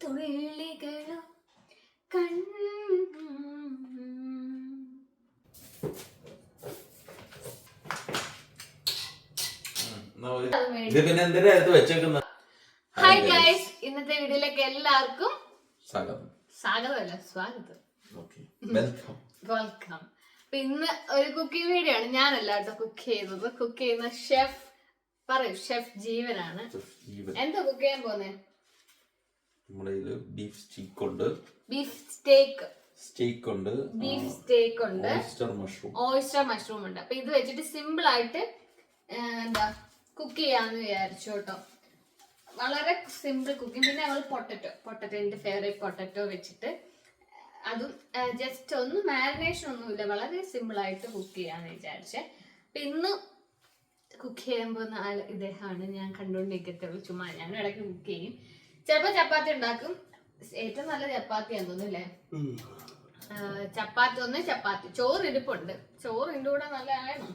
തുള്ളികളോ hi guys, ഇന്നത്തെ വീഡിയോയിലേക്ക് എല്ലാവർക്കും സ്വാഗതം. വെൽക്കം. അപ്പൊ ഇന്ന് ഒരു കുക്കിംഗ് വീഡിയോ ആണ്. ഞാനല്ല കേട്ടോ കുക്ക് ചെയ്യുന്ന ഷെഫ് ജീവനാണ്. എന്താ കുക്ക് ചെയ്യാൻ പോന്നെ? ബീഫ് സ്റ്റേക്ക് ഉണ്ട്, ഓയിസ്റ്റർ മഷ്റൂം ഉണ്ട്. അപ്പൊ ഇത് വെച്ചിട്ട് സിമ്പിൾ ആയിട്ട് എന്താ കുക്ക് ചെയ്യാന്ന് വിചാരിച്ചു കേട്ടോ. വളരെ സിമ്പിൾ കുക്കിംഗ്. പിന്നെ ഞങ്ങൾ പൊട്ടറ്റോ എന്റെ ഫേവറേറ്റ് പൊട്ടറ്റോ വെച്ചിട്ട് അതും ജസ്റ്റ് ഒന്ന് മാരിനേഷൻ ഒന്നുമില്ല, വളരെ സിമ്പിൾ ആയിട്ട് കുക്ക് ചെയ്യാന്ന് വിചാരിച്ചേ. അപ്പൊ ഇന്ന് കുക്ക് ചെയ്യാൻ പോകുന്ന ആള് ഇദ്ദേഹമാണ്. ഞാൻ കണ്ടുകൊണ്ടിരിക്കത്തുള്ളൂ, ചുമ്മാ ഞാനും ഇടയ്ക്ക് കുക്ക് ചെയ്യും. ചിലപ്പോ ചപ്പാത്തി ഉണ്ടാക്കും. ഏറ്റവും നല്ല ചപ്പാത്തിയാന്ന് തോന്നുന്നല്ലേ? ചപ്പാത്തി ചോറ് ഇരിപ്പുണ്ട്. ചോറിൻ്റെ കൂടെ നല്ല ആണോ?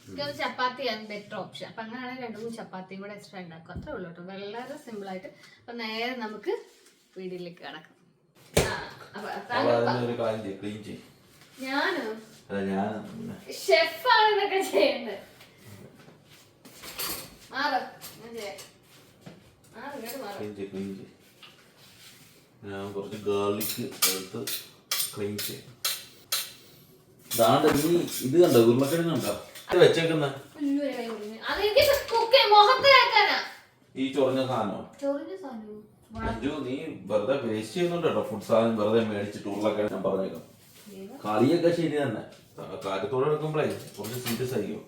എനിക്കത് ചപ്പാത്തിയാണ് ബെറ്റർ ഓപ്ഷൻ. അപ്പൊ അങ്ങനെയാണെങ്കിൽ 2-3 ചപ്പാത്തിയും കൂടെ എക്സ്ട്രാ ഉണ്ടാക്കും. അത്രേ ഉള്ളൂ കേട്ടോ, വളരെ സിമ്പിൾ ആയിട്ട്. അപ്പൊ നേരെ നമുക്ക് വീഡിയോയിലേക്ക് കിടക്കാം. ഞാനോ ഷെഫാണ് ഇതൊക്കെ ചെയ്യേണ്ടത്. ഞാൻ കുറച്ച് ഗാർലിക് എടുത്ത് ക്ലീൻ ചെയ്യാം. ഇത് കണ്ടോ, ഉരുളക്കിഴങ്ങ് കണ്ടോ വെച്ചേക്കുന്ന ഈ ചൊറിഞ്ഞ സാധനോ? അഞ്ചു, നീ വെറുതെ വേസ്റ്റ് ചെയ്യുന്നുണ്ട് കേട്ടോ. ഫുഡ് സാധനം വെറുതെ മേടിച്ചിട്ട് ഉരുളക്കിഴങ്ങ്. ഞാൻ പറഞ്ഞേക്കാം, കളിയൊക്കെ ശരി തന്നെ. കാര്യത്തോടെ എടുക്കുമ്പോഴേ കുറച്ച് സീരിയസ് ആയിരിക്കും.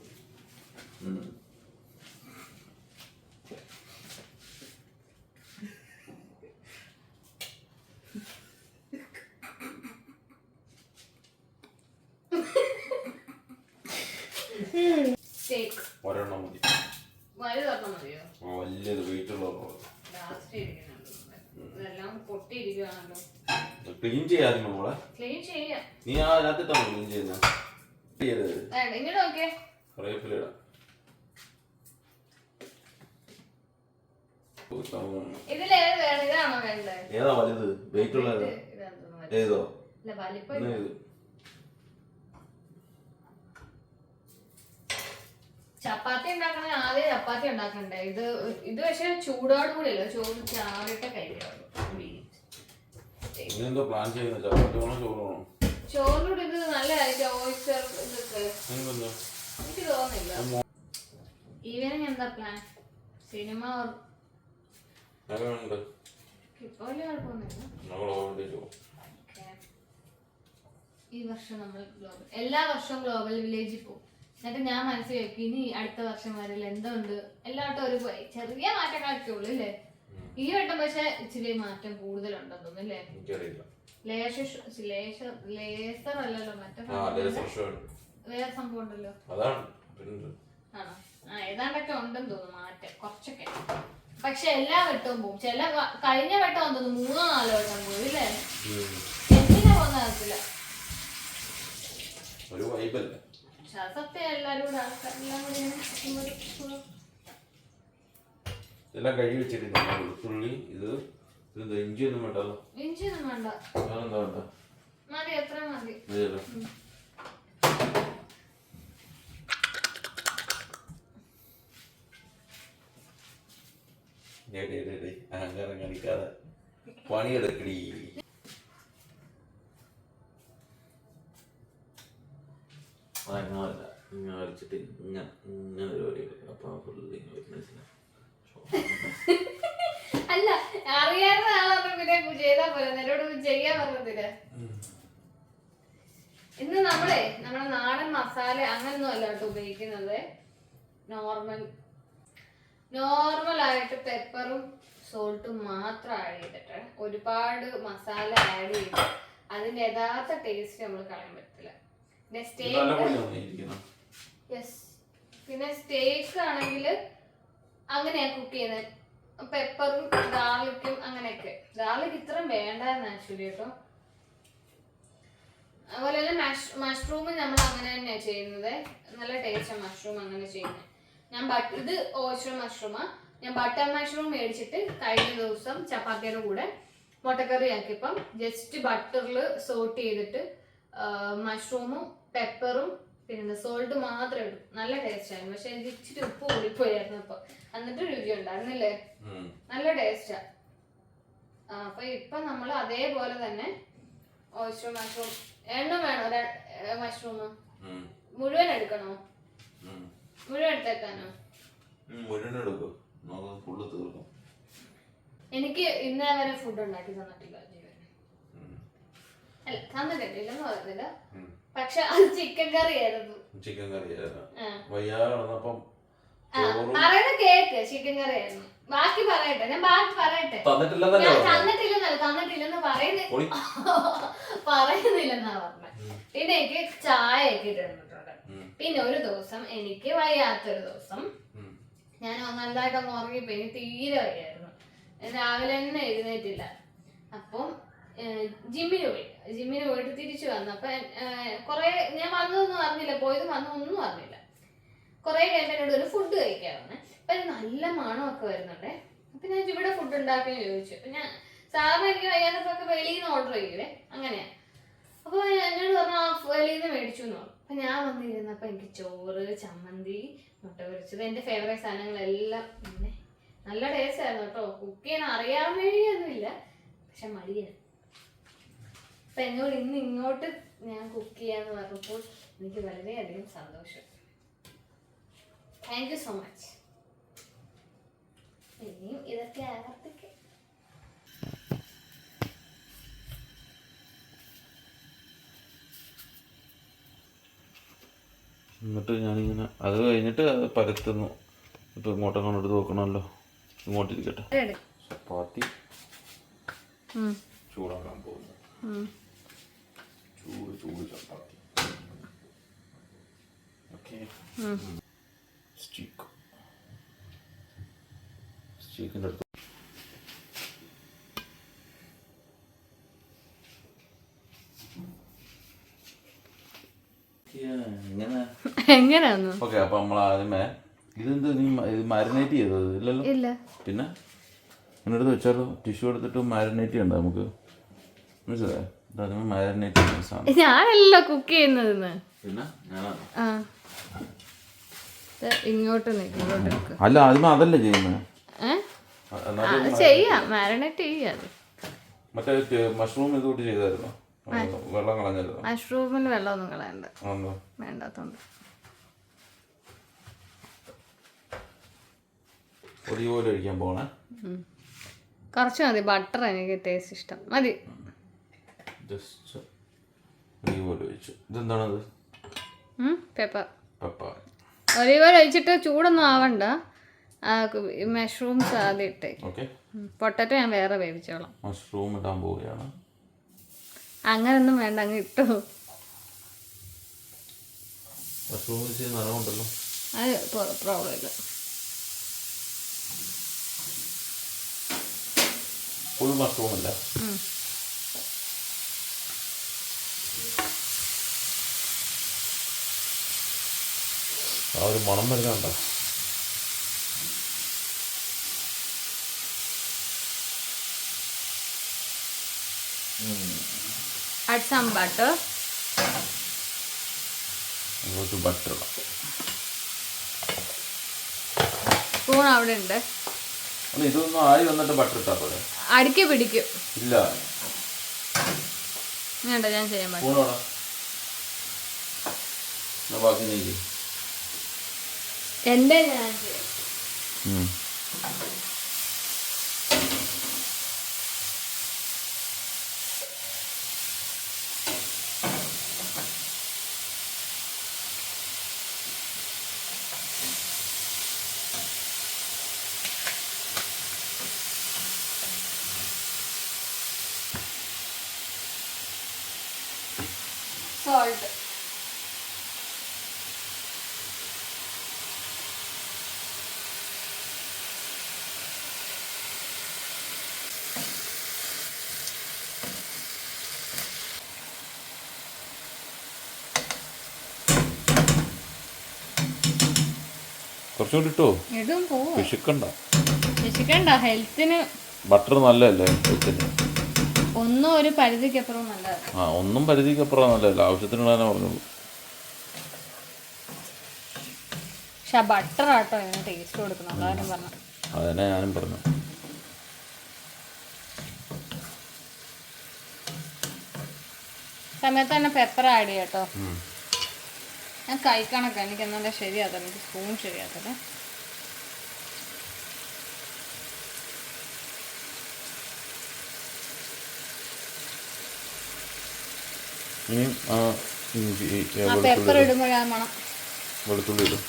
ഒരെണ്ണം മതി. വലിയത് വെയിറ്റുള്ള ക്ലീൻ ചെയ്യാറുണ്ട് മോളെ. നീ അതിനകത്തിട്ടാണോ ക്ലീൻ ചെയ്യുന്നത്? കറിവേപ്പിലയിടാം. ഏതാ വലുത് വെയിറ്റുള്ളത്? ഏതോ ചപ്പാത്തി ഉണ്ടാക്കണ ആദ്യം ചപ്പാത്തി ഉണ്ടാക്കണ്ടേ? ഇത് പക്ഷെ ചൂടോട് കൂടിയല്ലോ, ചോറ് ചാറിട്ട കഴിക്കാറുള്ളൂ. ചോറിനോട് ഇത് നല്ലതായിരിക്കും. ഓയിസ്റ്റർ ഇതൊക്കെ എനിക്ക് തോന്നുന്നില്ല. ഈവനിങ് എന്താ പ്ലാൻ? സിനിമ ഇപ്പൊ വലിയ കുഴപ്പമൊന്നുമില്ല. ഈ വർഷം നമ്മൾ എല്ലാ വർഷവും ഗ്ലോബൽ വില്ലേജിൽ പോകും. എന്നിട്ട് ഞാൻ മനസ്സിൽ വെക്കും, ഇനി അടുത്ത വർഷം വരില്ല എന്തുണ്ട് എല്ലാവട്ടും ഒരു ചെറിയ മാറ്റങ്ങളൊക്കെ ഉള്ളു അല്ലേ? ഈ വട്ടം പക്ഷെ ഇച്ചിരി മാറ്റം കൂടുതലുണ്ടെന്ന് തോന്നുന്നു അല്ലേ? ലേസർ അല്ലല്ലോ, മറ്റേ വേറെ സംഭവം ഉണ്ടല്ലോ. ആണോ? ഏതാണ്ടൊക്കെ ഉണ്ടെന്ന് തോന്നുന്നു മാറ്റം കുറച്ചൊക്കെ. പക്ഷെ എല്ലാ വട്ടവും പോകും. കഴിഞ്ഞ വട്ടം തോന്നുന്നു 3-4 വട്ടം പോകും ഇല്ലേ? എന്തിനാ പോകുന്ന കാര്യത്തില്ല. സത്യം എല്ലാരും എല്ലാം കഴുകി വെച്ചിട്ടുണ്ട്. വെളുത്തുള്ളി ഇഞ്ചിയൊന്നും വേണ്ടല്ലോ. ഇഞ്ചിയൊന്നും വേണ്ട. എന്താ വേണ്ട? മതി, എത്ര മതി. അഹങ്കാരം കാണിക്കാതെ പണിയെടുക്കടി. അടിച്ചിട്ട് ഇങ്ങനെ ഒരു വരി. അപ്പൊ അല്ല, അറിയാവുന്ന ആളാണ് പിന്നെ ചെയ്താ പോലെ എന്നോട് ചെയ്യാൻ പറഞ്ഞതില്. ഇന്ന് നമ്മുടെ നാടൻ മസാല അങ്ങനൊന്നും അല്ല കേട്ടോ ഉപയോഗിക്കുന്നത്. നോർമൽ ആയിട്ട് പെപ്പറും സോൾട്ടും മാത്രം ആഡ് ചെയ്തിട്ട് ഒരുപാട് മസാല ആഡ് ചെയ്ത് അതിന്റെ യഥാർത്ഥ ടേസ്റ്റ് നമ്മൾ കളയാൻ പറ്റില്ല. പിന്നെ സ്റ്റേക്ക് ആണെങ്കിൽ അങ്ങനെയാ കുക്ക് ചെയ്യുന്നത്. പെപ്പറും ഗാർലിക്കും അങ്ങനെയൊക്കെ. ഗാർലിക് ഇത്രയും വേണ്ടായിരുന്നു ആക്ച്വലി കേട്ടോ. അതുപോലെ തന്നെ മഷ്റൂം നമ്മൾ അങ്ങനെ തന്നെയാണ് ചെയ്യുന്നത്. നല്ല ടേസ്റ്റാണ് മഷ്റൂം അങ്ങനെ ചെയ്യുന്നത്. ഇത് ഓയിസ്റ്റർ മഷ്റൂമാ. ഞാൻ ബട്ടർ മഷ്റൂം മേടിച്ചിട്ട് കഴിഞ്ഞ ദിവസം ചപ്പാത്തിയുടെ കൂടെ മുട്ടക്കറി ആക്കിയപ്പം ജസ്റ്റ് ബട്ടറിൽ സോട്ട് ചെയ്തിട്ട് മഷ്റൂമും പെപ്പറും പിന്നെ സോൾട്ട് മാത്രമേ ഇടും. നല്ല ടേസ്റ്റ് ആയിരുന്നു. പക്ഷെ എനിക്ക് ഇച്ചിരി ഉപ്പ് കൂടിപ്പോയായിരുന്നു അപ്പൊ. എന്നിട്ട് രുചി ഉണ്ടായിരുന്നില്ലേ? നല്ല ടേസ്റ്റാ. അപ്പൊ ഇപ്പൊ നമ്മൾ അതേപോലെ തന്നെ ഓയിസ്റ്റർ മഷ്റൂം എണ്ണം വേണോ? മഷ്റൂം മുഴുവൻ എടുക്കണോ? മുഴുവൻ എടുത്തേക്കാനോ? എനിക്ക് ഇന്നേ വരെ ഫുഡ് ഉണ്ടാക്കി തന്നിട്ടില്ല ജീവൻ. അല്ല തന്നിട്ടില്ലെന്ന് പറഞ്ഞില്ല, പക്ഷെ അത് ചിക്കൻ കറി ആയിരുന്നു. ചിക്കൻ കറി പറയുന്ന കേക്ക് ചിക്കൻ കറി ആയിരുന്നു. ബാക്കി പറയട്ടെ, ഞാൻ ബാക്കി പറയട്ടെ. തന്നിട്ടില്ലെന്ന് പറയുന്നില്ലെന്നാ പറഞ്ഞത്. പിന്നെ എനിക്ക് ചായ ഒക്കെ ഇട്ടിട്ടുണ്ട്. പിന്നെ ഒരു ദിവസം എനിക്ക് വയ്യാത്തൊരു ദിവസം ഞാൻ നല്ലതായിട്ടൊന്ന് ഉറങ്ങിപ്പോയി. എനിക്ക് തീരെ വയ്യായിരുന്നു. രാവിലെ തന്നെ എഴുന്നേറ്റില്ല. അപ്പം ജിമ്മിന് പോയിട്ട് തിരിച്ചു വന്നു. അപ്പൊ കൊറേ ഞാൻ വന്നതൊന്നും അറിഞ്ഞില്ല, പോയത് വന്നതൊന്നും അറിഞ്ഞില്ല. കുറെ കഴിയുമ്പോൾ എന്നോട് ഒരു ഫുഡ് കഴിക്കാറുണ്ട്. അപ്പൊ നല്ല മണമൊക്കെ വരുന്നുണ്ടേ. അപ്പൊ ഞാൻ ഇവിടെ ഫുഡ് ഉണ്ടാക്കിയെന്ന് ചോദിച്ചു. അപ്പൊ ഞാൻ സാധാരണ എനിക്ക് വയ്യാത്തപ്പൊക്കെ വെളിയിൽ നിന്ന് ഓർഡർ ചെയ്യൂലേ, അങ്ങനെയാ. അപ്പൊ എന്നോട് പറഞ്ഞാൽ വെളിയിൽ നിന്ന് മേടിച്ചു എന്ന് പറഞ്ഞു. അപ്പൊ ഞാൻ വന്നിരുന്നപ്പോ എനിക്ക് ചോറ്, ചമ്മന്തി, മുട്ട പൊരിച്ചത്, എന്റെ ഫേവറേറ്റ് സാധനങ്ങളെല്ലാം പിന്നെ നല്ല ടേസ്റ്റ് ആയിരുന്നു കേട്ടോ. കുക്ക് ചെയ്യാൻ അറിയാൻ വേണ്ടിയൊന്നുമില്ല, പക്ഷെ മടിയാണ്. അപ്പൊ എന്നോട് ഇന്ന് ഇങ്ങോട്ട് ഞാൻ കുക്ക് ചെയ്യാന്ന് പറഞ്ഞപ്പോൾ എനിക്ക് വളരെയധികം സന്തോഷം. Thank you so much. ഇനിയും ഇതൊക്കെ ആവർത്തിക്ക്. എന്നിട്ട് ഞാനിങ്ങനെ അത് കഴിഞ്ഞിട്ട് അത് പരത്തുന്നു. ഇപ്പൊ ഇങ്ങോട്ടൊക്കെ എടുത്ത് വെക്കണമല്ലോ. ഇങ്ങോട്ടിരിക്കട്ടെ. ചപ്പാത്തി ചൂടാക്കാൻ പോകുന്നു. ചൂട് ചപ്പാത്തി. ഓക്കെ. സ്റ്റീക്കിൻ്റെ അടുത്ത് എങ്ങനെയാന്ന്? ഓക്കെ. അപ്പൊ നമ്മൾ ആദ്യമേ ഇതെന്ത് നീ ഇത് മാരിനേറ്റ് ചെയ്തത് ഇല്ലല്ലോ? ഇല്ല. പിന്നെ എന്നെടുത്ത് വെച്ചാലോ, ടിഷ്യൂ എടുത്തിട്ട് മാരിനേറ്റ് ചെയ്യണ്ട നമുക്ക്, മനസ്സിലായോ? ഇതാദ്യമേ മാരിനേറ്റ് ചെയ്യുന്ന സാധനം. ഞാനല്ല കുക്ക് ചെയ്യുന്നത്. പിന്നെ ഞാനാണ്. ഇങ്ങോട്ട് അല്ല, ആദ്യമേ അതല്ലേ ചെയ്യുന്നത്. ചെയ്യാം, മാരിനേറ്റ് ചെയ്യാം. മറ്റേ മഷ്റൂം ഇതുകൂട്ടി ചെയ്തായിരുന്നോ? വെള്ളം കളഞ്ഞായിരുന്നു. മഷ്റൂമിന് വെള്ളമൊന്നും കളയണ്ട, വേണ്ടാത്തോണ്ട്. ഒലിവ് ഓയിൽ ഒഴിക്കാൻ പോണേ. കുറച്ച് മതി, ബട്ടർ എനിക്ക് ടേസ്റ്റ് ഇഷ്ടം. മതി. ജസ്റ്റ് ഒലിവ് ഓയിൽ ഒഴിച്ചു. ഇതെന്താണത്? പെപ്പർ. പെപ്പർ. ഒലിവ് ഓയിൽ ഒഴിച്ചിട്ട് ചൂടൊന്നും ആവണ്ട. മഷ്റൂംസ് ആദ്യം ഇട്ടേ. ഓക്കെ. പൊട്ടറ്റോ ഞാൻ വേറെ വേവിച്ചോളാം. മഷ്റൂം ഇടാൻ പോവുകയാണ്. അങ്ങനൊന്നും വേണ്ട, അങ്ങ് ഇട്ടോ. മഷ്റൂം നനവുണ്ടല്ലോ, അത് പ്രോബ്ലം ഇല്ല. ഫുൾ മഷ്റൂം അല്ല. ആ ഒരു മണം വരുന്നുണ്ടോ? Add some butter. കുറച്ച് ബട്ടർ ഇടാം. സ്പൂൺ അവിടെ ഉണ്ട്. ഇതൊന്നും ആയി വന്നിട്ട് ബട്ടർ ഇട്ടാ പോലെ അടിക്ക് പിടിക്കും. ഇല്ല വേണ്ട, ഞാൻ ചെയ്യാൻ പറ്റും. ബാക്കി നെയ്യ് എന്റെ ഞാൻ ചെയ്യാം. Salt. കുറച്ചുകൂടി ഇട്ടോ. ഇടും, പോവും. വിശക്കണ്ട. വിശക്കണ്ട, ഹെൽത്തിന് ബട്ടർ നല്ലതല്ലേ ഹെൽത്തിന്. ഒരു പരിധിക്കപ്പുറം നല്ലതാണ്. ആ ഒന്നും പരിധിക്കപ്പുറം നല്ലതല്ല, ആവശ്യത്തിനുള്ളതന്നെ പറഞ്ഞോളൂ. പക്ഷെ ബട്ടർ ആട്ടോ ഇതിന് ടേസ്റ്റ് കൊടുക്കണം, അതാരും പറഞ്ഞു. അതന്നെ ഞാനും പറഞ്ഞു. സമയത്ത് തന്നെ പെപ്പർ ആഡ് ചെയ്യാം കേട്ടോ. ഞാൻ കഴിക്കണൊക്കെ എനിക്ക് എന്നാലും ശരിയാത്തത്, എനിക്ക് സ്പൂൺ ശരിയാത്തത്. പെപ്പർ ഇടുമ്പോഴാ മണം. വെളുത്തുള്ളി ഇടും.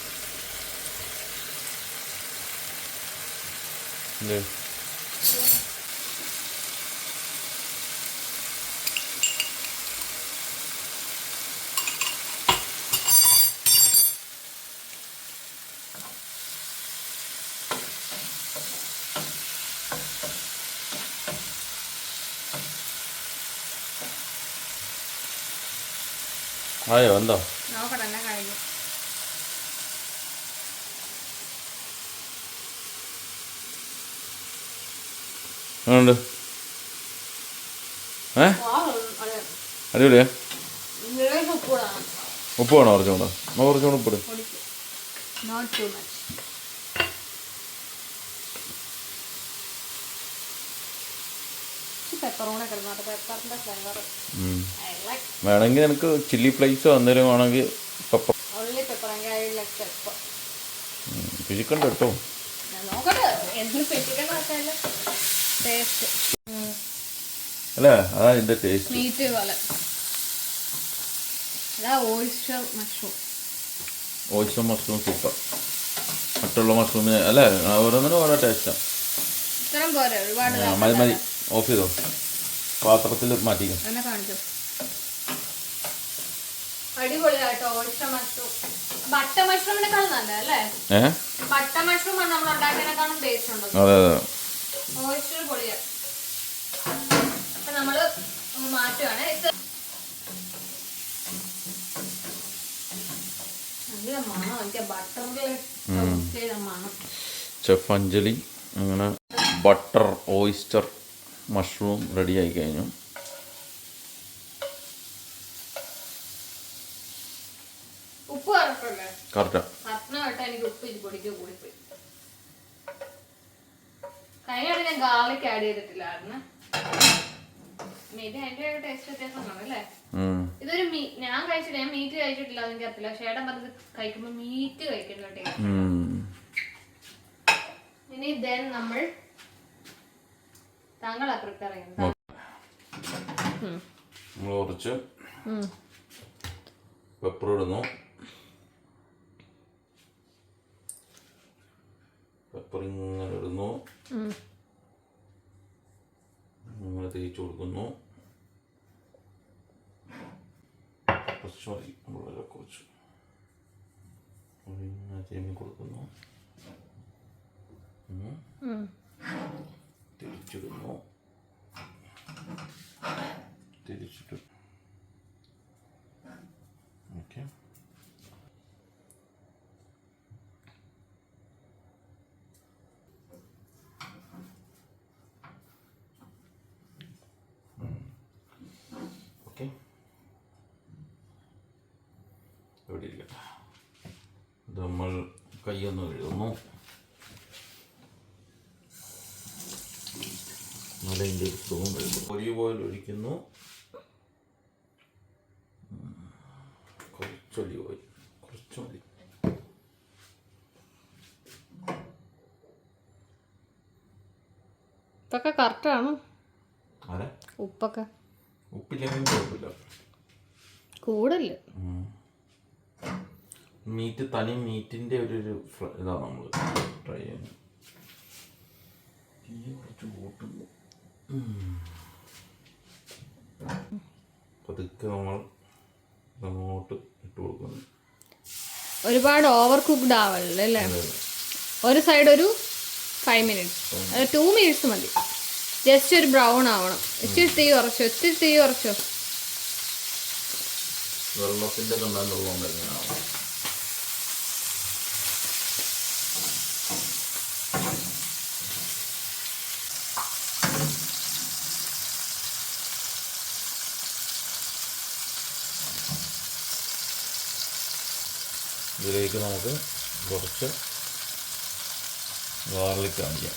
ആയോ എന്തോ നോക്കട്ടെ എന്നെ കഴിക്കും. ഉണ്ട്. അടിപൊളിയാ. ഉപ്പ് വേണോ കുറച്ചുകൂടെ? കുറച്ചുകൂടെ ഉപ്പിട്. വേണമെങ്കിൽ എനിക്ക് ചില്ലി ഫ്ലേക്സോ എന്തെങ്കിലും വേണമെങ്കിൽ പെപ്പർ പിഴിക്കണ്ട കേട്ടോ. അല്ലേ അതാ ഇതിന്റെ ടേസ്റ്റ്. മീറ്റ് പോലെ ഓയിസ്റ്റർ മഷ്റൂം സൂപ്പർ. മറ്റുള്ള മഷ്റൂമിന് അല്ലേ ഓരോന്നിനും ഓരോ ടേസ്റ്റാണ്. മതി മതി, ഓഫ് ചെയ്തോ, പാത്രത്തിൽ മാറ്റിക്കും. അടിപൊളിയാട്ടോ ഓയിസ്റ്റർ മഷ്റൂം. ബട്ടർ മഷ്റൂമിനെക്കാളും നല്ലതല്ലേ? ബട്ടർ മഷ്റൂം നമ്മൾ ഉണ്ടാക്കിയതിനേക്കാളും ടേസ്റ്റ് ഉണ്ടോ? അതെ അതെ. ഓയിസ്റ്റർ പൊളിയാ. അപ്പൊ നമ്മള് മാറ്റുവാണ്. നല്ല മണം, എനിക്ക് ബട്ടറിൽ മണം. ചെഫ് അഞ്ജലി അങ്ങനെ ബട്ടർ ഓയിസ്റ്റർ മഷ്റൂം റെഡി ആയി കഴിഞ്ഞു. ഉപ്പ് കറക്റ്റാ. എനിക്ക് ഉപ്പ് പൊടിക്ക് കൂടിപ്പോയി. കഴിഞ്ഞ ഞാൻ ഗാർലിക് ആഡ് ചെയ്തിട്ടില്ലായിരുന്നു. അതിന്റെ ടേസ്റ്റ് വ്യത്യാസമാണ് അല്ലേ? ഇതൊരു ഞാൻ കഴിച്ചിട്ടില്ല, ഞാൻ മീറ്റ് കഴിച്ചിട്ടില്ല, അതെനിക്ക് അറിയില്ല. പക്ഷേ ഏട്ടൻ പറഞ്ഞത് കഴിക്കുമ്പോ മീറ്റ് കഴിക്കുന്ന ടേസ്റ്റ്. ഇനി ദെൻ നമ്മൾ താങ്കളാ പ്രിപ്പയർ ചെയ്യുന്നത്. കുറച്ച് പെപ്പർ ഇടുന്നു. പെപ്പർ ഇങ്ങനെ ഇടുന്നു, ഇങ്ങനെ തേച്ച് കൊടുക്കുന്നു. കുറച്ച് മതി, വളരെ കുറച്ച് ഇങ്ങനെ തേങ്ങി കൊടുക്കുന്നു. തിരിച്ചിടുന്നു, തിരിച്ചിട്ട് ഓക്കെ. ഓക്കെ, എവിടെ ഇരിക്കട്ടെ. ഇത് നമ്മൾ കൈയൊന്ന് കഴുകുന്നു. അതിൻ്റെ സുഖം കഴിക്കും. ഒലിവ് ഓയിൽ ഒഴിക്കുന്നു. കുറച്ച് ഒലിവ് ഓയിൽ, കുറച്ച് മതി. ഉപ്പൊക്കെ കറക്റ്റാണോ? ആരെ ഉപ്പൊക്കെ ഉപ്പില്ലെങ്കിലും കുഴപ്പമില്ല. കൂടല്ലേ മീറ്റ്, തനി മീറ്റിൻ്റെ ഒരു ഇതാണ് നമ്മൾ ട്രൈ ചെയ്യുന്നത്. കുറച്ച് കൂട്ടുന്നു. പതുക്കെ നമ്മൾ അങ്ങോട്ട് ഇട്ട് കൊടുക്കുന്നു. ഒരുപാട് ഓവർ കുക്ക്ഡ് ആവല്ലേ അല്ലേ? ഒരു സൈഡ് ഒരു 5 minutes, 2 minutes മതി. ജസ്റ്റ് ഒരു ബ്രൗൺ ആവണം. ഇച്ചിരി തീ കുറച്ചോ, ഇച്ചിരി തീ കുറച്ചോ. വെള്ളത്തിൻ്റെ കണ്ടാലുള്ളതുകൊണ്ട് എങ്ങനെയാവും? ഇതിലേക്ക് നമുക്ക് കുറച്ച് ഗാർലിക് ആഡ് ചെയ്യാം.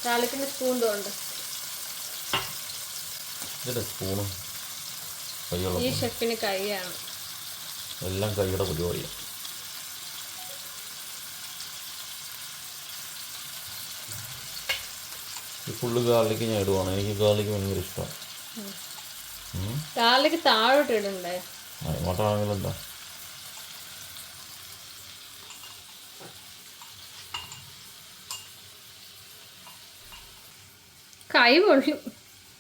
ഗാർലിക്കിന്റെ സ്പൂൺ തോണ്ട്. ഇതിന്റെ സ്പൂണ് ഈ ഷെഫിന് കൈയാണ്, എല്ലാം കൈയുടെ പരിപാടിയാണ്. ഈ ഫുള്ള് ഗാർലിക്ക് ഞാൻ ഇടുവാണ്. എനിക്ക് ഗാർലിക്ക് ഭയങ്കര ഇഷ്ടമാണ്. ഗാർലിക്ക് താഴോട്ട് ഇടണ്ടേ? അങ്ങോട്ടാണെങ്കിലും എന്താ കൈ പൊഴിയും.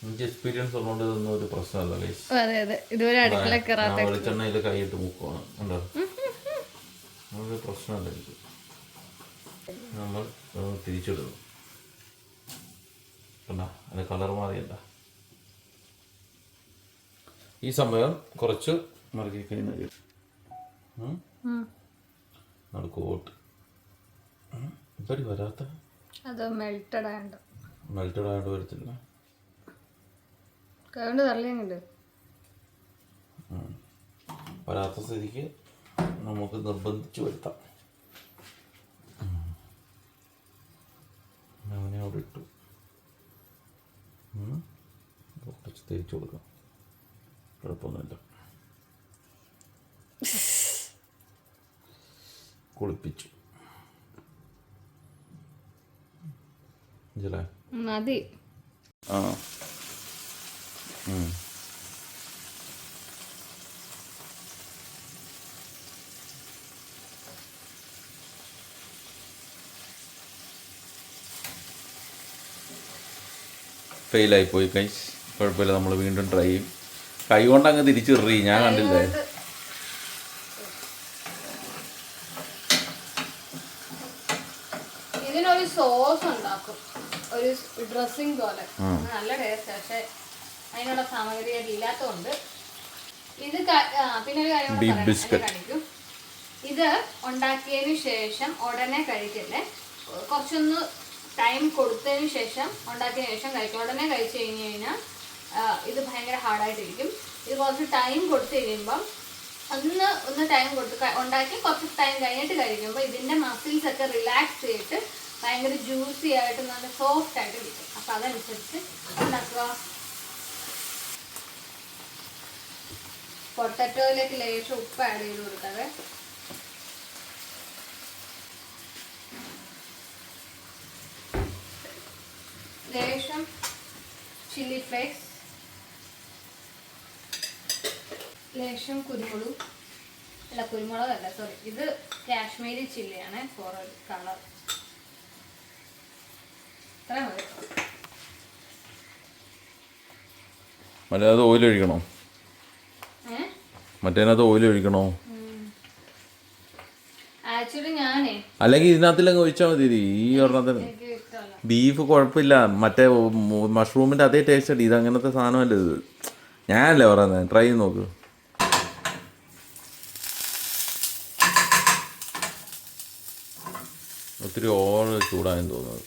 എനിക്ക് എക്സ്പീരിയൻസ് ഉള്ളതുകൊണ്ട് ഇതൊന്നും ഒരു പ്രശ്നമല്ല. അതെ അതെ, ഇതുവരെ അടുക്കള കയറാത്ത വെളിച്ചെണ്ണയിൽ കൈയിട്ട് മുക്കുവാണ്. ഉണ്ടോ ഒരു പ്രശ്നമല്ല എനിക്ക്. നമ്മൾ തിരിച്ചിടുന്നു. കണ്ടാ അതിന് കളർ മാറിയല്ല. ഈ സമയം കുറച്ച് മറക്കി കഴിഞ്ഞാൽ നടുക്കോട്ട് ഇപ്പടി വരാത്ത അത് മെൽറ്റഡ് ആയതുകൊണ്ട് വരത്തില്ല. കൈകൊണ്ട് തള്ളിയുണ്ട് വരാത്ത സ്ഥിതിക്ക് നമുക്ക് നിർബന്ധിച്ച് വരുത്താം. അവനെ അവിടെ ഇട്ടു. കുറച്ച് തേച്ച് കൊടുക്കാം, കുഴപ്പമൊന്നുമില്ല. കുളിപ്പിച്ചു മതി. ആ ഫെയിലായിപ്പോയി കൈസ്. കുഴപ്പമില്ല, നമ്മൾ വീണ്ടും ട്രൈ ചെയ്യും. കൈ കൊണ്ട് അങ്ങ് തിരിച്ചിറി. ഞാൻ കണ്ടില്ലേ. ഇതിനൊരു സോസ് ഉണ്ടാക്കും, ഒരു ഡ്രസ്സിംഗ് പോലെ. നല്ല ടേസ്റ്റ്. പക്ഷെ അതിനുള്ള സാമഗ്രി ഇല്ലാത്തതുകൊണ്ട് ഇത് പിന്നെ ഒരു കാര്യം കാണിക്കും. ഇത് ഉണ്ടാക്കിയതിന് ശേഷം ഉടനെ കഴിക്കല്ലേ, കുറച്ചൊന്ന് ടൈം കൊടുത്തതിന് ശേഷം ഉണ്ടാക്കിയതിന് ശേഷം കഴിക്കും. ഉടനെ കഴിച്ചു കഴിഞ്ഞ് കഴിഞ്ഞാൽ ഇത് ഭയങ്കര ഹാർഡായിട്ടിരിക്കും. ഇത് കുറച്ച് ടൈം കൊടുത്തു കഴിയുമ്പം ഒന്ന് ടൈം കൊടുത്ത് ഉണ്ടാക്കി കുറച്ച് ടൈം കഴിഞ്ഞിട്ട് കഴിക്കുമ്പോൾ ഇതിൻ്റെ മസിൽസ് ഒക്കെ റിലാക്സ് ചെയ്തിട്ട് ഭയങ്കര ജ്യൂസി ആയിട്ട് നല്ല സോഫ്റ്റ് ആയിട്ട് ഇരിക്കും. അപ്പം അതനുസരിച്ച് ഉണ്ടാക്കുക. പൊട്ടറ്റോയിലേക്ക് ലേശം ഉപ്പ് ആഡ് ചെയ്ത് കൊടുക്കാതെ. ലേശം ചില്ലി ഫ്ലേക്സ്, ലേശം കുരുമുളകല്ല സോറി, ഇത് കാശ്മീരി ചില്ലിയാണ് ഫോർ കളർ. ഇത്ര മതി. മറ്റേത് ഓയിൽ ഒഴിക്കണോ? മറ്റേനകത്ത് ഓയിൽ ഒഴിക്കണോ? ആക്ച്വലി ഞാനേ അല്ലെങ്കിൽ ഇതിനകത്തിലങ്ങ് ഒഴിച്ചാൽ മതി. ഈ ഒരെണ്ണത്തിന് ബീഫ് കുഴപ്പമില്ല, മറ്റേ മഷ്റൂമിൻ്റെ അതേ ടേസ്റ്റ് അടി. ഇത് അങ്ങനത്തെ സാധനമല്ല ഇത്. ഞാനല്ലേ പറയുന്നത്, ട്രൈ ചെയ്ത് നോക്ക്. ഒത്തിരി ഓവർ ചൂടായെന്ന് തോന്നുന്നത്.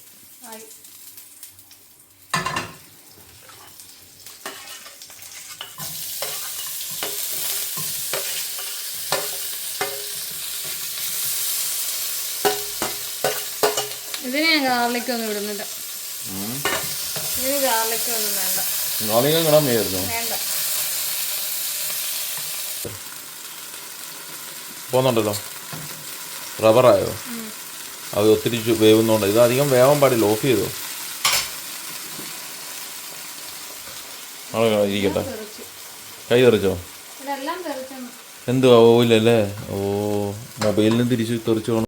ഇതിന് ഞാൻ ഗാർലിക്കൊന്നും ഇടുന്നില്ല. ഇതിന് ഗാർലിക്കൊന്നും വേണ്ട. ഗാർലിക്കും കിടാൻ വയ്യായിരുന്നു. വേണ്ട. പോന്നുണ്ടല്ലോ. റബ്ബറായോ? അത് ഒത്തിരി വേവുന്നുണ്ട്. ഇത് അധികം വേവാൻ പാടില്ല. ഓഫ് ചെയ്തോ. ഇരിക്കട്ടെ. കൈ തെറിച്ചോ? എന്തുവാ ഓയിലല്ലേ? ഓ, മൊബൈലിനും തിരിച്ച് തെറിച്ചു പോകണം.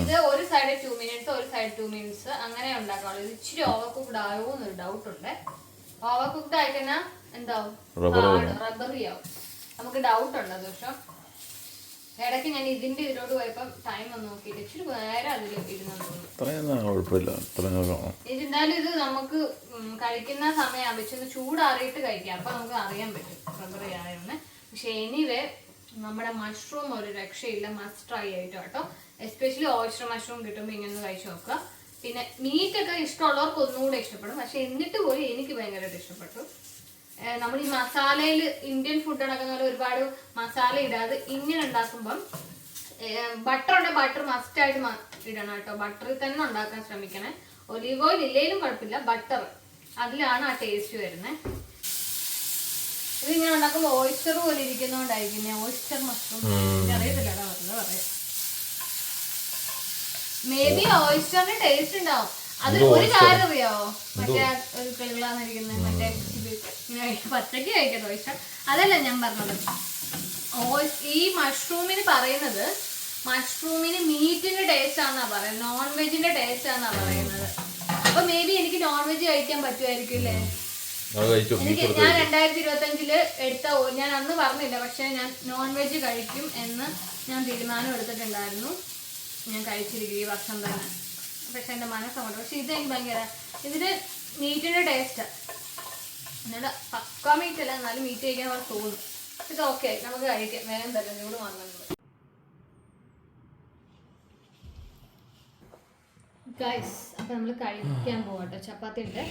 ഇത് ഒരു സൈഡ് 2 മിനിറ്റ്സ്, ഒരു സൈഡ് 2 മിനിറ്റ്സ് അങ്ങനെ ഉണ്ടാക്കാവുള്ളൂ. ഇത് ഇച്ചിരി ഓവർ കുക്ക്ഡ് ആയോ എന്നൊരു ഡൗട്ട് ഉണ്ട്. ഓവർ കുക്ക്ഡ് ആയിക്കഴിഞ്ഞാൽ എന്താവും? റബ്ബറി ആവും. നമുക്ക് ഡൗട്ട് ഉണ്ട് അത്. പക്ഷെ ഇടയ്ക്ക് ഞാൻ ഇതിലോട്ട് പോയപ്പോ ടൈം ഒന്ന് നോക്കിയിട്ട് ഇച്ചിരി നേരം അതിൽ ഇരുന്നുണ്ട്. എന്തായാലും ഇത് നമുക്ക് കഴിക്കുന്ന സമയം ആവശ്യം ചൂടാറിയിട്ട് കഴിക്കാം. അപ്പൊ നമുക്ക് അറിയാൻ പറ്റും റബ്ബറി ആയെന്ന്. പക്ഷെ എനിവേ നമ്മുടെ മഷ്റൂം ഒരു രക്ഷയില്ല. മസ്റ്റ് ട്രൈ ആയിട്ട് കേട്ടോ. എസ്പെഷ്യലി ഓയിസ്റ്റർ മഷ്റൂം കിട്ടുമ്പോൾ ഇങ്ങനെ ഒന്ന് കഴിച്ചു നോക്കുക. പിന്നെ മീറ്റ് ഒക്കെ ഇഷ്ടമുള്ളവർക്ക് ഒന്നുകൂടെ ഇഷ്ടപ്പെടും. പക്ഷെ എന്നിട്ട് പോയി എനിക്ക് ഭയങ്കരമായിട്ട് ഇഷ്ടപ്പെട്ടു. നമ്മൾ ഈ മസാലയിൽ ഇന്ത്യൻ ഫുഡ് ഉണ്ടാക്കുന്ന ഒരുപാട് മസാല ഇടാതെ ഇങ്ങനെ ഉണ്ടാക്കുമ്പം ബട്ടർ ഉണ്ടെങ്കിൽ ബട്ടർ മസ്റ്റ് ആയിട്ട് ഇടണം കേട്ടോ. ബട്ടറിൽ തന്നെ ഉണ്ടാക്കാൻ ശ്രമിക്കണേ. ഒലീവ് ഓയിൽ ഇല്ലെങ്കിലും കുഴപ്പമില്ല, ബട്ടർ അതിലാണ് ആ ടേസ്റ്റ് വരുന്നത്. ഇത് ഇങ്ങനെ ഉണ്ടാക്കുമ്പോൾ ഓയിസ്റ്റർ പോലെ ഇരിക്കുന്നോണ്ടായിരിക്കും ഓയിസ്റ്റർ മഷ്റൂം. അറിയത്തില്ല കേട്ടോ, പറയാം. മേ ബി ഓയിസ്റ്ററിന് ടേസ്റ്റ് ഉണ്ടാവും. അത് ഒരു കാര്യം അറിയാവോ, മറ്റേ ഒരു കിളികളാന്നിരിക്കുന്നത് മറ്റേ പച്ചക്ക് കഴിക്കട്ടോ ഓയിസ്റ്റർ. അതല്ല ഞാൻ പറഞ്ഞത്. ഈ മഷ്റൂമിന് പറയുന്നത് മഷ്റൂമിന് മീറ്റിന്റെ ടേസ്റ്റ് ആണെന്നാ പറയുന്നത്, നോൺ വെജിന്റെ ടേസ്റ്റ് ആണെന്നാ പറയുന്നത്. അപ്പൊ മേ ബി എനിക്ക് നോൺ വെജ് കഴിക്കാൻ പറ്റുമായിരിക്കും അല്ലേ. എനിക്ക് ഞാൻ 2025 എടുത്ത ഞാൻ അന്ന് പറഞ്ഞില്ല, പക്ഷെ ഞാൻ നോൺ വെജ് കഴിക്കും എന്ന് ഞാൻ തീരുമാനം എടുത്തിട്ടുണ്ടായിരുന്നു. ഞാൻ കഴിച്ചിരിക്കും ഈ വർഷം തന്നെ. പക്ഷെ എന്റെ മനസ്സങ്ങോട്ട്. പക്ഷെ ഇത് എനിക്ക് ഭയങ്കര ഇതിന് മീറ്റിന്റെ ടേസ്റ്റ്. എന്നോട് പക്കാ മീറ്റ് അല്ല, എന്നാലും മീറ്റ് കഴിക്കാൻ അവർ തോന്നും. ഇത് ഓക്കെ, നമുക്ക് കഴിക്കാം. വേഗം തരാം, ചൂട് വന്നത്. ഗൈസ്, അപ്പൊ നമ്മള് കഴിക്കാൻ പോകട്ടെ. ചപ്പാത്തി ഉണ്ട്.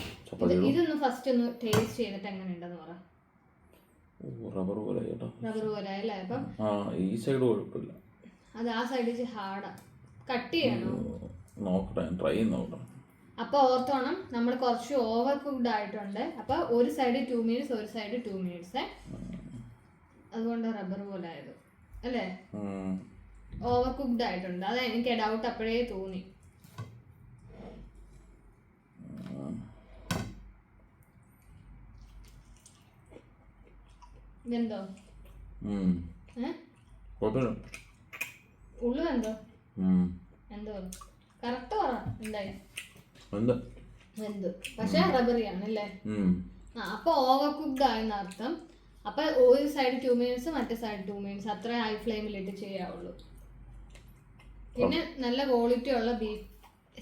ഇതൊന്ന് ഫസ്റ്റ് ഒന്ന് ടേസ്റ്റ് ചെയ്തിട്ട് എങ്ങനെ ഉണ്ടെന്ന് പറ. റബ്ബർ പോലെ റബ്ബർ പോലെ അല്ലേ. അപ്പം ഈ സൈഡ് കുഴപ്പമില്ല, അത് ആ സൈഡ് ഹാർഡാ. കട്ട് ചെയ്യണോ? നോക്കട്ടെ, ട്രൈ ചെയ്ത് നോക്കട്ടെ. അപ്പൊ ഓർത്തോണം, നമ്മൾ കുറച്ച് ഓവർ കുക്ക്ഡ് ആയിട്ടുണ്ട്. അപ്പൊ ഒരു സൈഡ് 2 മിനിറ്റ്സ്, ഒരു സൈഡ് 2 മിനിറ്റ്സ്. അതുകൊണ്ട് റബ്ബർ പോലെ ആയത് അല്ലേ. ഓവർ കുക്ക്ഡ് ആയിട്ടുണ്ട്. അത് എനിക്ക് ഡൗട്ട് അപ്പോഴേ തോന്നി. വെന്തോ? ഉള്ളു വെന്തോ? എന്തോ കറക്റ്റ് പറ. എന്തായി? വെന്തു. പക്ഷെ റബ്ബറിയാണ് അല്ലേ. അപ്പൊ ഓവർ കുക്ക്ഡ് ആയെന്ന് അർത്ഥം. അപ്പൊ ഒരു സൈഡ് 2 മിനിറ്റ്സ്, മറ്റേ സൈഡ് 2 മിനിറ്റ്സ്, അത്ര ഹൈ ഫ്ലെയിമിലിട്ട് ചെയ്യാവുള്ളൂ. പിന്നെ നല്ല ക്വാളിറ്റി ഉള്ള ബീഫ്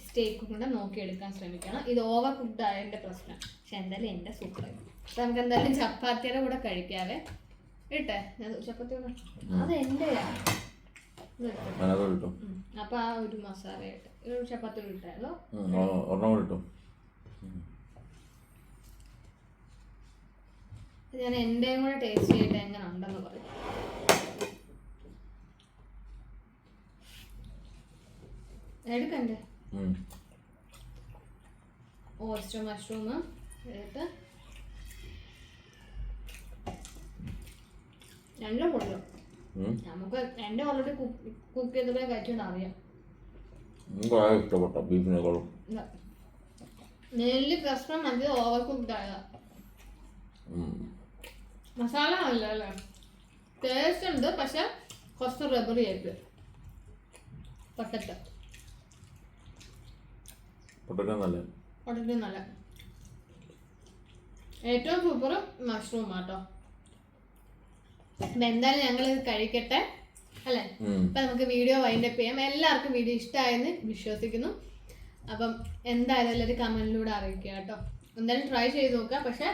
സ്റ്റേക്ക് കൂടെ നോക്കിയെടുക്കാൻ ശ്രമിക്കണം. ഇത് ഓവർ കുക്ക്ഡ് ആയതിന്റെ പ്രശ്നം. പക്ഷെ എന്തായാലും എന്റെ സൂപ്പറായി. അപ്പൊ നമുക്ക് എന്തായാലും ചപ്പാത്തിയുടെ കൂടെ കഴിക്കാവേ. ഇട്ടെ ചപ്പാത്തി കൂടെ അത് എന്റെയാ. അപ്പൊ ആ ഒരു മസാല ആയിട്ട് ഒരു ചപ്പാത്തി ഇട്ടാലോ. ഞാൻ എന്റെയും കൂടെ ടേസ്റ്റ് ചെയ്തിട്ട് എങ്ങനെ ഉണ്ടെന്ന് പറയും. എടുക്കണ്ടേ? ഓയിസ്റ്റർ മഷ്റൂം എടുത്ത് രണ്ടും കൊള്ളും. നമുക്ക് എന്റെ ഓൾറെഡി കുക്ക് ചെയ്തപ്പോ കഴിച്ചോണ്ട് അറിയാം. നെല്ല് പ്രശ്നം അത് ഓവർ കുക്ക്ഡ് ആയതാ. മസാല അല്ല അല്ലേ, ടേസ്റ്റ് ഉണ്ട്. പക്ഷെ കുറച്ച് റബ്ബറി ആയിട്ട്. പൊട്ടറ്റോ നല്ല ഏറ്റവും സൂപ്പർ മഷ്റൂം ആട്ടോ. അപ്പൊ എന്തായാലും ഞങ്ങൾ ഇത് കഴിക്കട്ടെ അല്ലെ. അപ്പൊ നമുക്ക് വീഡിയോ വൈൻഡപ്പ് ചെയ്യാം. എല്ലാവർക്കും വീഡിയോ ഇഷ്ടമായെന്ന് വിശ്വസിക്കുന്നു. അപ്പം എന്തായാലും എല്ലാവരും കമന്റിലൂടെ അറിയിക്കുക കേട്ടോ. എന്തായാലും ട്രൈ ചെയ്ത് നോക്കാം. പക്ഷെ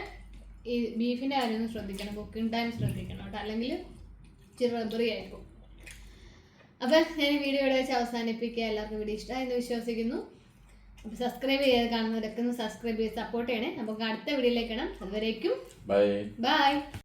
ഈ ബീഫിന്റെ കാര്യം ഒന്ന് ശ്രദ്ധിക്കണം, കുക്കിംഗ് ടൈം ശ്രദ്ധിക്കണം കേട്ടോ, അല്ലെങ്കിൽ ഇച്ചിരി റബ്ബറി ആയിരിക്കും. അപ്പൊ ഞാൻ ഈ വീഡിയോ ഇവിടെ വെച്ച് അവസാനിപ്പിക്കുക. എല്ലാവർക്കും വീഡിയോ ഇഷ്ടമായെന്ന് വിശ്വസിക്കുന്നു. അപ്പൊ സബ്സ്ക്രൈബ് ചെയ്ത് കാണുന്നവരൊക്കെ ഒന്ന് സബ്സ്ക്രൈബ് ചെയ്ത് സപ്പോർട്ട് ചെയ്യണേ. നമുക്ക് അടുത്ത വീഡിയോയിലേക്ക് കാണാം. അതുവരേക്കും ബൈ.